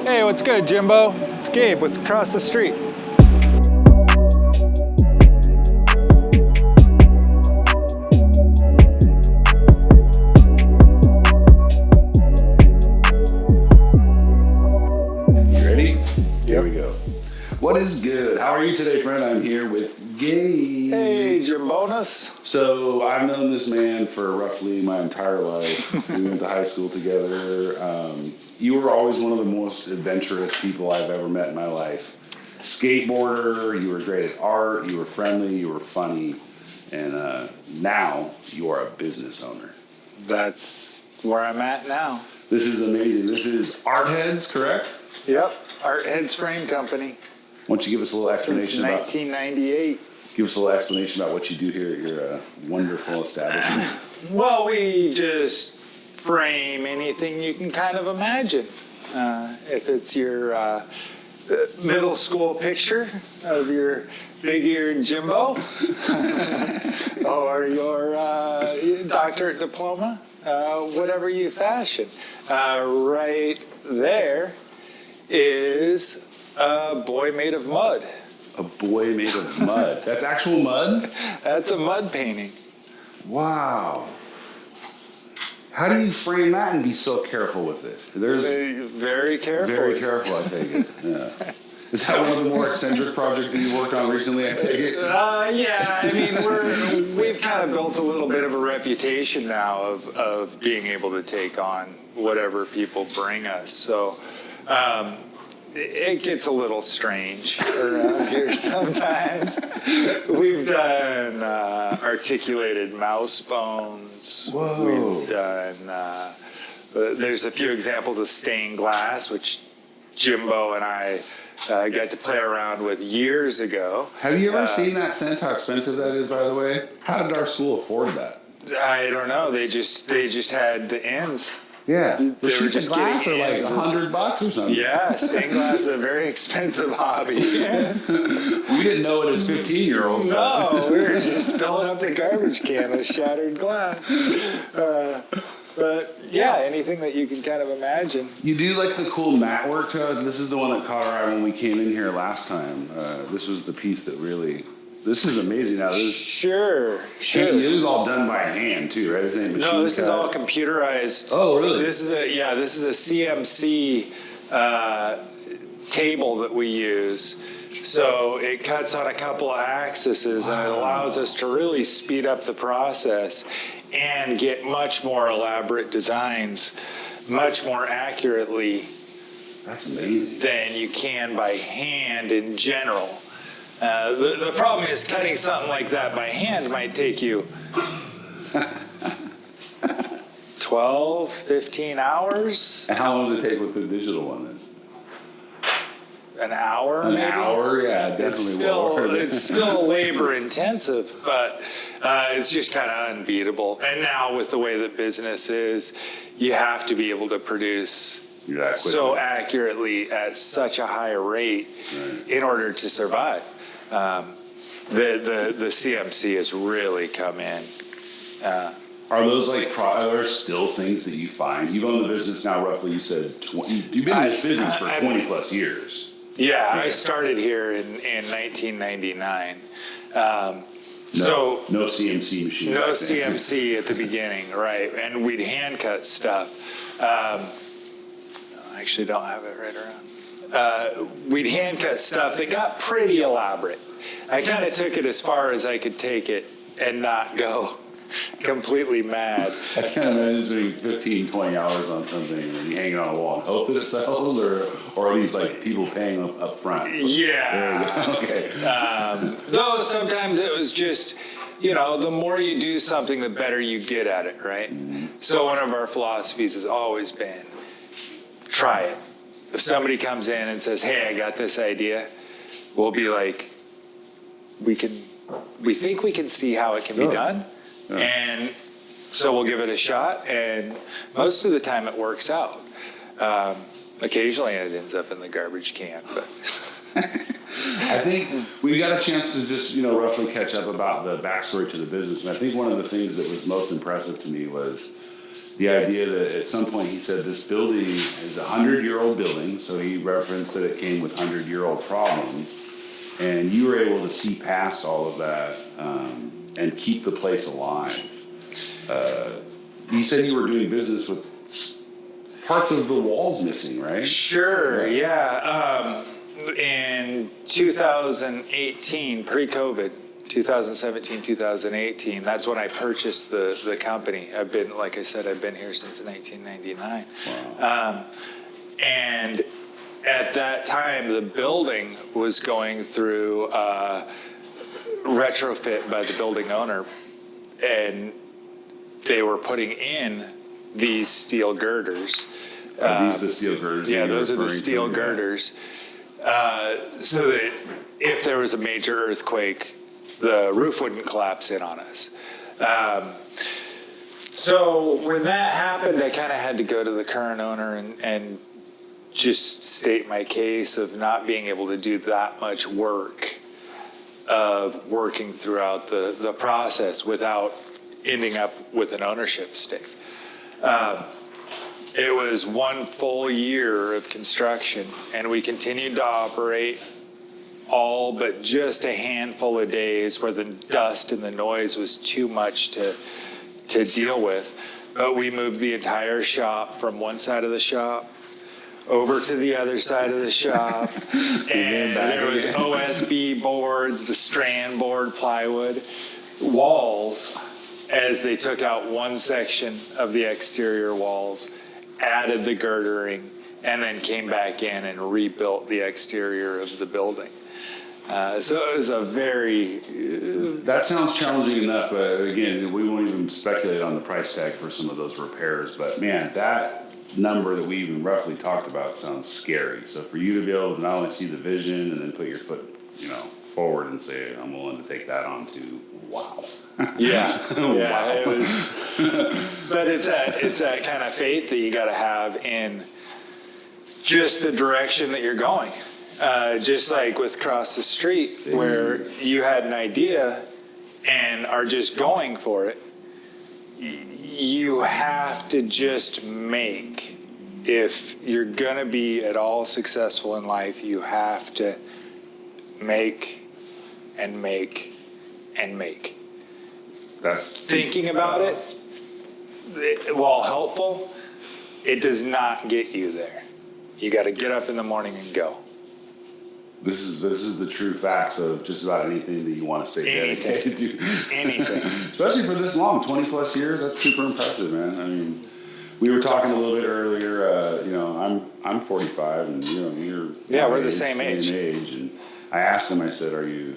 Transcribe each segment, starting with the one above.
Hey, what's good, Jimbo? It's Gabe with Across the Street. You ready? Here we go. What is good? How are you today, friend? I'm here with Gabe. Hey, Jimbonas. So I've known this man for roughly my entire life. We went to high school together. You were always one of the most adventurous people I've ever met in my life. Skateboarder, you were great at art, you were friendly, you were funny, and now you are a business owner. That's where I'm at now. This is amazing. This is Art Heads, correct? Yep, Art Heads Frame Company. Why don't you give us a little explanation Since 1998. Give us a little explanation about what you do here at your wonderful establishment. Well, we just frame anything you can kind of imagine. If it's your middle school picture of your big-eared Jimbo, or your doctorate diploma, whatever you fashion. Right there is a boy made of mud. A boy made of mud. That's actual mud? That's a mud painting. Wow. How do you frame that and be so careful with it? Very careful. Very careful, I take it. Yeah. Is that one of the more eccentric projects that you worked on recently, I take it? Yeah, I mean, we've kind of built a little bit of a reputation now of being able to take on whatever people bring us. So it gets a little strange around here sometimes. We've done articulated mouse bones. Whoa. We've done, there's a few examples of stained glass, which Jimbo and I got to play around with years ago. Have you ever seen that sense, how expensive that is, by the way? How did our school afford that? I don't know. They just had the ends. Yeah. They were just glass getting are like $100 or something. Yeah, stained glass is a very expensive hobby. We didn't know it as 15-year-olds. No, we were just filling up the garbage can with shattered glass. But yeah, anything that you can kind of imagine. You do like the cool mat work to it. This is the one that caught our eye when we came in here last time. This was the piece that really. This is amazing. Now this. Sure. It is all done by hand too, right? No, this is all computerized. Oh, really? This is a CMC table that we use. So it cuts on a couple of axes, and it allows us to really speed up the process and get much more elaborate designs, much more accurately. That's amazing. Than you can by hand in general. The problem is cutting something like that by hand might take you 12, 15 hours. And how long does it take with the digital one then? An hour, An maybe? hour, yeah, definitely. It's still labor intensive, but it's just kind of unbeatable. And now with the way that business is, you have to be able to produce so accurately at such a high rate in order to survive. The CMC has really come in. Are those are there still things that you find? You've owned the business now roughly, you said 20, you've been in this business for 20 plus years. Yeah, I started here in 1999. No CNC machine. No CNC at the beginning, right. And we'd hand cut stuff. I actually don't have it right around. We'd hand cut stuff that got pretty elaborate. I kind of took it as far as I could take it and not go completely mad. I can't imagine spending 15, 20 hours on something and you hang it on a wall and hope that it sells, or are these like people paying up front? Yeah. Okay. Though sometimes it was just, the more you do something, the better you get at it, right? Mm-hmm. So one of our philosophies has always been, try it. If somebody comes in and says, hey, I got this idea, we'll be like, we think we can see how it can be done. Yeah. And so we'll give it a shot, and most of the time it works out. Occasionally it ends up in the garbage can, but I think we got a chance to just, roughly catch up about the backstory to the business. And I think one of the things that was most impressive to me was the idea that at some point he said this building is a 100-year-old building, so he referenced that it came with 100-year-old problems, and you were able to see past all of that and keep the place alive. You said you were doing business with parts of the walls missing, right? Sure, yeah. In 2018, pre-COVID, 2017, 2018, that's when I purchased the company. I've been, like I said, I've been here since 1999. Wow. And at that time, the building was going through retrofit by the building owner, and they were putting in these steel girders. Are these the steel girders? Yeah, those are the steel girders. So that if there was a major earthquake, the roof wouldn't collapse in on us. So when that happened, I kind of had to go to the current owner and just state my case of not being able to do that much work of working throughout the process without ending up with an ownership stake. It was one full year of construction, and we continued to operate all but just a handful of days where the dust and the noise was too much to deal with. But we moved the entire shop from one side of the shop over to the other side of the shop, and there was OSB boards, the strand board plywood, walls, as they took out one section of the exterior walls, added the girdering, and then came back in and rebuilt the exterior of the building. So it was a very... That sounds challenging enough, but again, we won't even speculate on the price tag for some of those repairs, but man, that number that we even roughly talked about sounds scary. So for you to be able to not only see the vision and then put your foot, forward and say, I'm willing to take that on too, wow. Yeah, yeah, Wow. It was. But it's that kind of faith that you got to have in just the direction that you're going. Just like with Cross the Street, where you had an idea and are just going for it. You have to just make. If you're gonna be at all successful in life, you have to make and make and make. That's Thinking about it, while helpful, it does not get you there. You got to get up in the morning and go. This is the true facts of just about anything that you want to stay dedicated to. Anything. Especially for this long, 20 plus years. That's super impressive, man. I mean, we were talking a little bit earlier. I'm 45, and you're we're the same age. And I asked him. I said, "Are you?"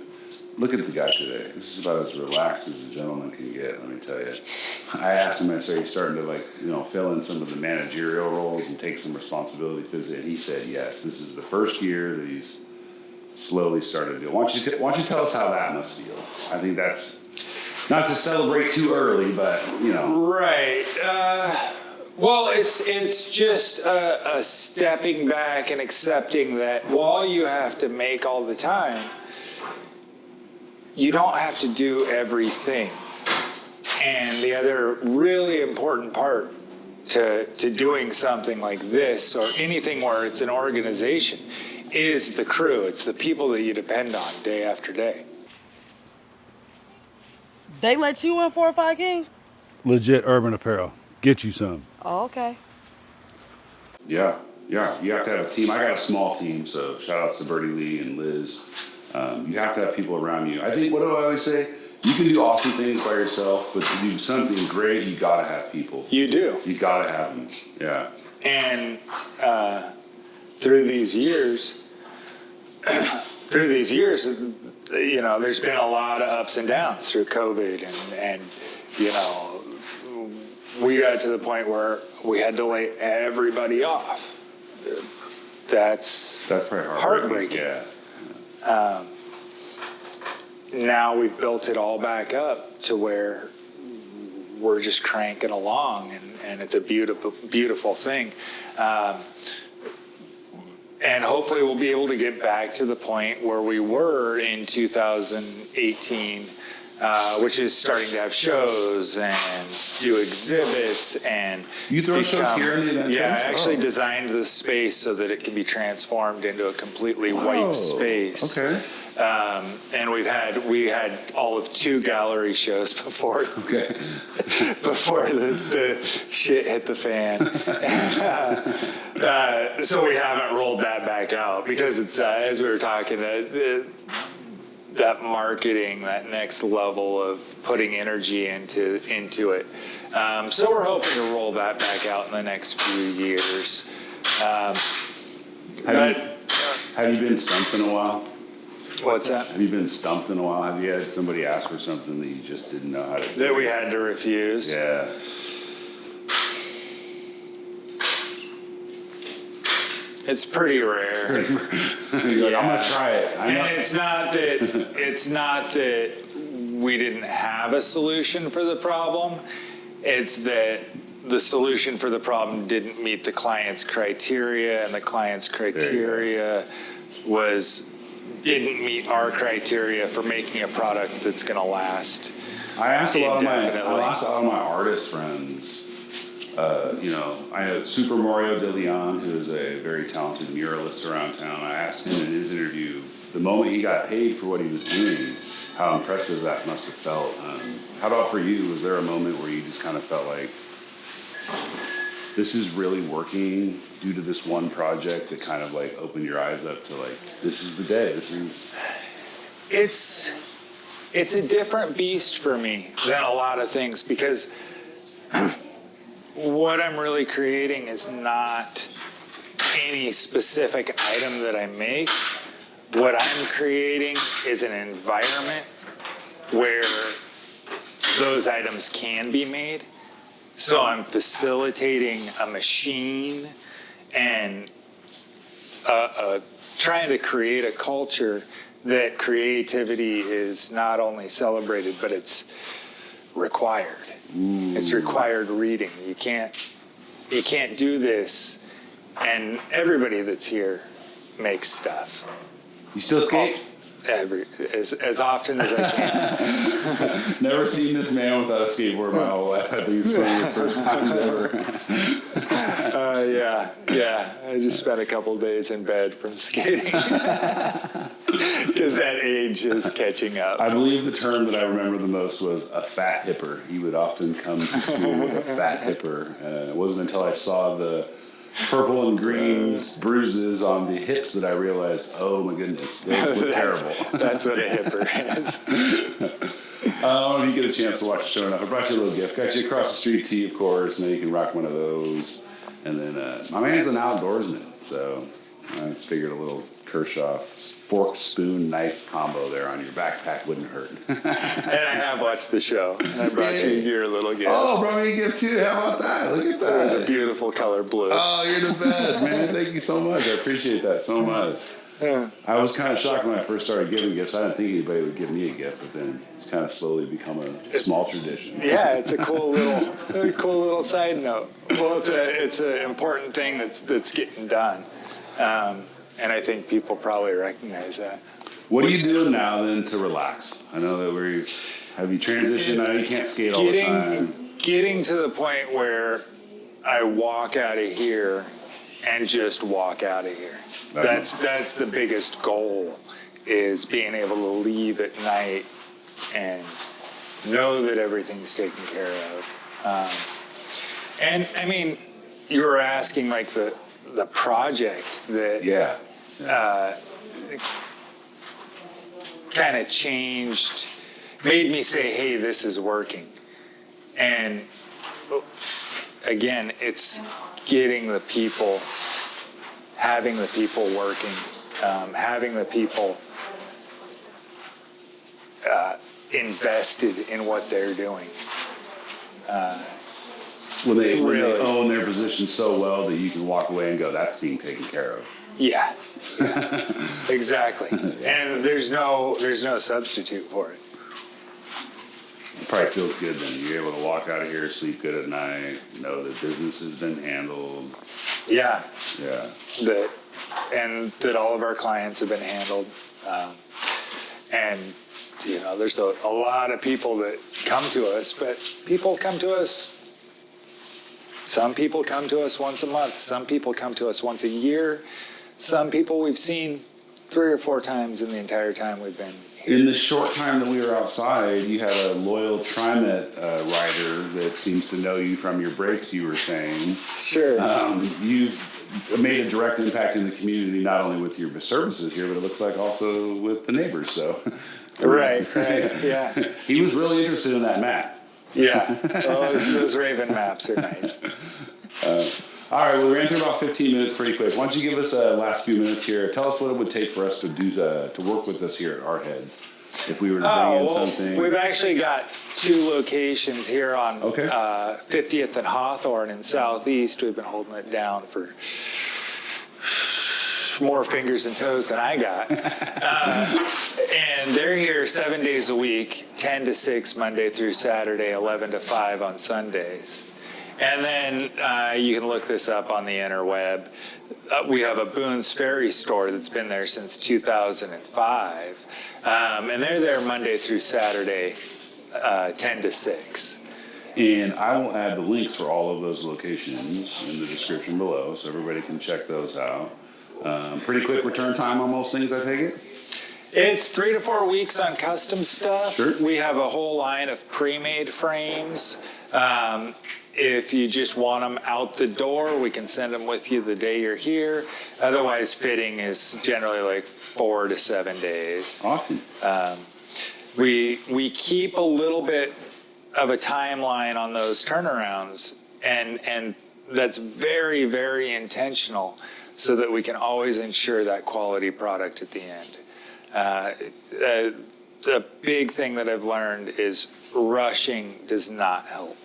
Look at the guy today. This is about as relaxed as a gentleman can get, let me tell you. I asked him, I said, he's starting to fill in some of the managerial roles and take some responsibility physically. And he said, yes, this is the first year that he's slowly started to do it. Why don't you tell us how that must feel? I think that's not to celebrate too early, but, Right. Well, it's just a stepping back and accepting that while you have to make all the time, you don't have to do everything. And the other really important part to doing something like this or anything where it's an organization is the crew. It's the people that you depend on day after day. They let you in 4 or 5 Kings? Legit Urban Apparel. Get you some. Oh, okay. Yeah. You have to have a team. I got a small team, so shout outs to Bertie Lee and Liz. You have to have people around you. I think, what do I always say? You can do awesome things by yourself, but to do something great, you gotta have people. You do. You gotta have them. Yeah. And through these years, there's been a lot of ups and downs through COVID, and we got to the point where we had to lay everybody off. That's probably heartbreaking. Yeah. Now we've built it all back up to where we're just cranking along, and it's a beautiful, beautiful thing. And hopefully we'll be able to get back to the point where we were in 2018 which is starting to have shows and do exhibits and You throw shows here in the event Yeah, I space? actually Oh. designed the space so that it can be transformed into a completely white space. Okay. And we had all of 2 gallery shows before Okay. before the shit hit the fan. So we haven't rolled that back out because it's as we were talking that marketing, that next level of putting energy into it. So we're hoping to roll that back out in the next few years. Have you been stumped in a while? What's that? Have you been stumped in a while? Have you had somebody ask for something that you just didn't know how to do? That we had to refuse. Yeah. It's pretty rare. You're like, I'm gonna try it. I know. And it's not that we didn't have a solution for the problem. It's that the solution for the problem didn't meet the client's criteria, and the client's criteria didn't meet our criteria for making a product that's going to last. I asked a lot of indefinitely. my artist friends. I know Super Mario De Leon, who is a very talented muralist around town. I asked him in his interview, the moment he got paid for what he was doing, how impressive that must have felt. How about for you? Was there a moment where you just kind of felt like, this is really working due to this one project that kind of like opened your eyes up to like, this is the day, It's a different beast for me than a lot of things because what I'm really creating is not any specific item that I make. What I'm creating is an environment where those items can be made. So I'm facilitating a machine and trying to create a culture that creativity is not only celebrated, but it's required. Ooh. It's required reading. You can't do this, and everybody that's here makes stuff. You still skate? As often as I can. Never seen this man without a skateboard my whole life. I think it's one of the first times ever. Yeah. I just spent a couple days in bed from skating because that age is catching up. I believe the term that I remember the most was a fat hipper. He would often come to school with a fat hipper. It wasn't until I saw the purple and green bruises on the hips that I realized, oh my goodness, those look terrible. That's what a hipper is. I don't know if you get a chance to watch the show enough. I brought you a little gift. Got you across the street tee, of course, and then you can rock one of those. And then my man's an outdoorsman, so I figured a little Kershaw fork, spoon, knife combo there on your backpack wouldn't hurt. And I have watched the show. I brought you your little gift. Oh, brought me a gift too. How about that? Look at that. It was a beautiful color blue. Oh, you're the best, man. Thank you so much. I appreciate that so much. Yeah. I was kind of shocked when I first started giving gifts. I didn't think anybody would give me a gift, but then it's kind of slowly become a small tradition. Yeah, it's a cool little side note. Well, it's an important thing that's getting done, and I think people probably recognize that. What are you doing now then to relax? I know that have you transitioned? I know you can't skate all the time. Getting to the point where I walk out of here and just walk out of here. That's the biggest goal, is being able to leave at night and know that everything's taken care of. And I mean, you were asking like the project that kind of changed, made me say, hey, this is working. And again, it's getting the people, having the people working, having the people invested in what they're doing. When they Really? own their position so well that you can walk away and go, that's being taken care of. Yeah, exactly. And there's no substitute for it. It probably feels good then. You're able to walk out of here, sleep good at night, know that business has been handled. Yeah. Yeah. That all of our clients have been handled. And there's a lot of people that come to us, but people come to us. Some people come to us once a month. Some people come to us once a year. Some people we've seen 3 or 4 times in the entire time we've been here. In the short time that we were outside, you had a loyal TriMet rider that seems to know you from your breaks, you were saying. Sure. You've made a direct impact in the community, not only with your services here, but it looks like also with the neighbors. So, Right, yeah. He was really interested in that map. Yeah, well, those Raven maps are nice. All right, well, we ran through about 15 minutes pretty quick. Why don't you give us the last few minutes here? Tell us what it would take for us to do to work with us here at Our Heads. If we were to bring in something. We've actually got 2 locations here on 50th and Hawthorne in Southeast. We've been holding it down for more fingers and toes than I got. And they're here 7 days a week, 10 to 6 Monday through Saturday, 11 to 5 on Sundays. And then you can look this up on the interweb. We have a Boone's Ferry store that's been there since 2005. And they're there Monday through Saturday, 10 to 6. And I will add the links for all of those locations in the description below so everybody can check those out. Pretty quick return time on most things, I take it? It's 3 to 4 weeks on custom stuff. Sure. We have a whole line of pre-made frames. If you just want them out the door, we can send them with you the day you're here. Otherwise, fitting is generally like 4 to 7 days. Awesome. We keep a little bit of a timeline on those turnarounds, and that's very, very intentional so that we can always ensure that quality product at the end. The big thing that I've learned is rushing does not help.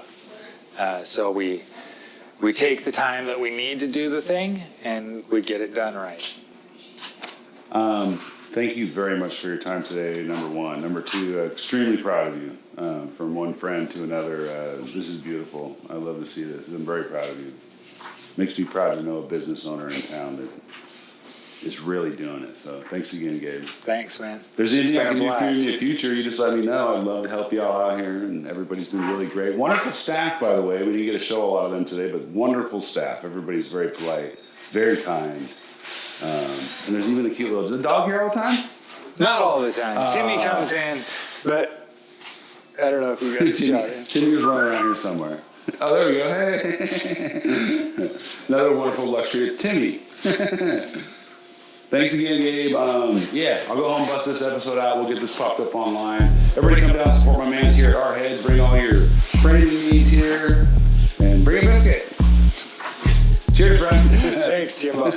So we take the time that we need to do the thing, and we get it done right. Thank you very much for your time today, number one. Number two, extremely proud of you. From one friend to another, this is beautiful. I love to see this. I'm very proud of you. Makes me proud to know a business owner in town that is really doing it. So thanks again, Gabe. Thanks, man. If there's anything I can do for you in blast. the future, you just let me know. I'd love to help you all out here, and everybody's been really great. Wonderful staff, by the way. We didn't get to show a lot of them today, but wonderful staff. Everybody's very polite, very kind. And there's even a cute little... Is the dog here all the time? Not all the time. Timmy comes in, but I don't know if you got a shot in. Timmy was running around here somewhere. Oh, there we go. Hey. Another wonderful luxury. It's Timmy. Thanks again, Gabe. Yeah, I'll go home and bust this episode out. We'll get this popped up online. Everybody come down and support my mans here at Our Heads. Bring all your framing needs here. And bring a biscuit. Cheers, friend. Thanks, Jimbo.